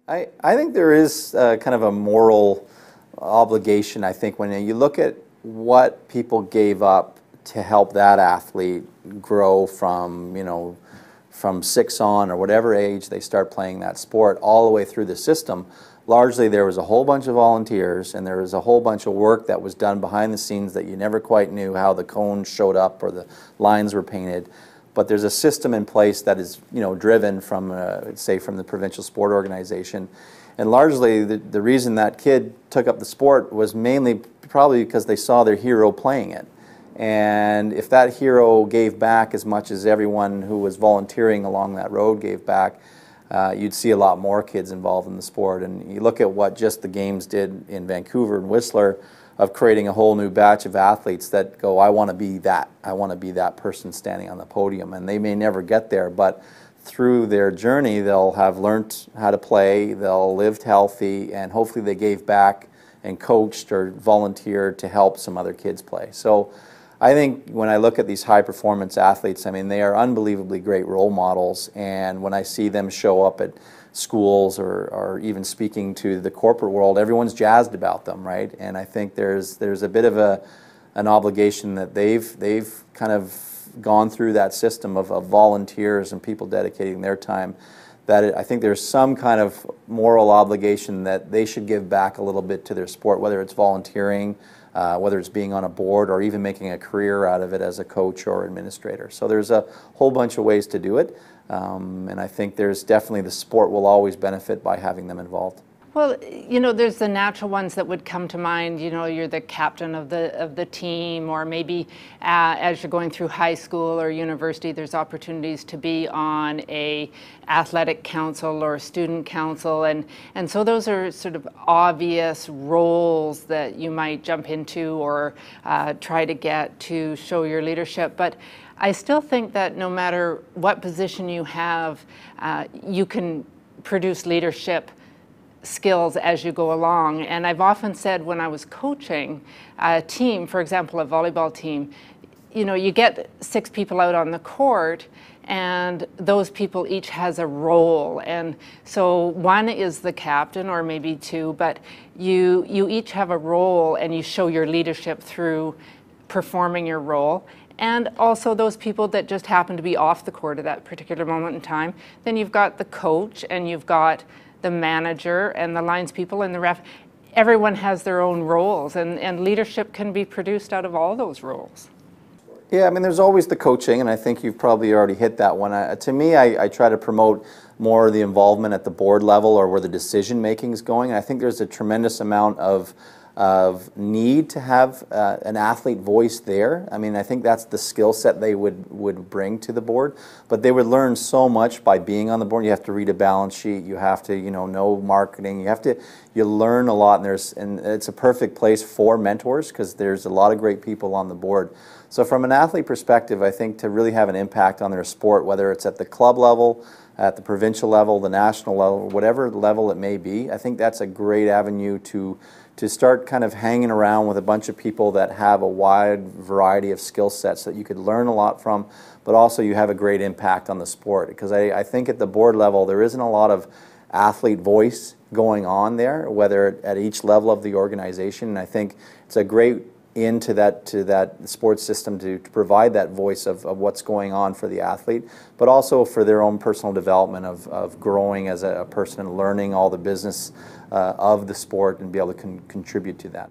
I think there is kind of a moral obligation, I think, when you look at what people gave up to help that athlete grow from, from 6 on or whatever age they start playing that sport all the way through the system. Largely there was a whole bunch of volunteers and there was a whole bunch of work that was done behind the scenes that you never quite knew how the cones showed up or the lines were painted. But there's a system in place that is, driven from, say, from the provincial sport organization. And largely the reason that kid took up the sport was mainly probably because they saw their hero playing it. And if that hero gave back as much as everyone who was volunteering along that road gave back, you'd see a lot more kids involved in the sport. And you look at what just the games did in Vancouver and Whistler of creating a whole new batch of athletes that go, I want to be that. I want to be that person standing on the podium. And they may never get there, but through their journey, they'll have learned how to play, they'll lived healthy, and hopefully they gave back and coached or volunteered to help some other kids play. So I think when I look at these high-performance athletes, I mean, they are unbelievably great role models, and when I see them show up at schools or even speaking to the corporate world, everyone's jazzed about them, right? And I think there's a bit of an obligation that they've kind of gone through that system of volunteers and people dedicating their time, that I think there's some kind of moral obligation that they should give back a little bit to their sport, whether it's volunteering, whether it's being on a board, or even making a career out of it as a coach or administrator. So there's a whole bunch of ways to do it, and I think there's definitely the sport will always benefit by having them involved. Well, there's the natural ones that would come to mind. You're the captain of the team, or maybe as you're going through high school or university, there's opportunities to be on a athletic council or student council, and so those are sort of obvious roles that you might jump into or try to get to show your leadership. But I still think that no matter what position you have, you can produce leadership skills as you go along. And I've often said when I was coaching a team, for example, a volleyball team, you get 6 people out on the court and those people each has a role. And so one is the captain, or maybe 2, but you each have a role and you show your leadership through performing your role. And also those people that just happen to be off the court at that particular moment in time. Then you've got the coach and you've got the manager and the lines people and the ref. Everyone has their own roles, and leadership can be produced out of all those roles. Yeah, I mean, there's always the coaching, and I think you've probably already hit that one. To me, I try to promote more of the involvement at the board level or where the decision making is going. And I think there's a tremendous amount of need to have an athlete voice there. I mean, I think that's the skill set they would bring to the board, but they would learn so much by being on the board. You have to read a balance sheet, you have to know marketing, you learn a lot, and it's a perfect place for mentors because there's a lot of great people on the board. So from an athlete perspective, I think to really have an impact on their sport, whether it's at the club level, at the provincial level, the national level, whatever level it may be, I think that's a great avenue to start kind of hanging around with a bunch of people that have a wide variety of skill sets that you could learn a lot from, but also you have a great impact on the sport. Because I think at the board level there isn't a lot of athlete voice going on there, whether at each level of the organization. And I think it's a great into that sports system to provide that voice of what's going on for the athlete, but also for their own personal development of growing as a person and learning all the business of the sport and be able to contribute to that.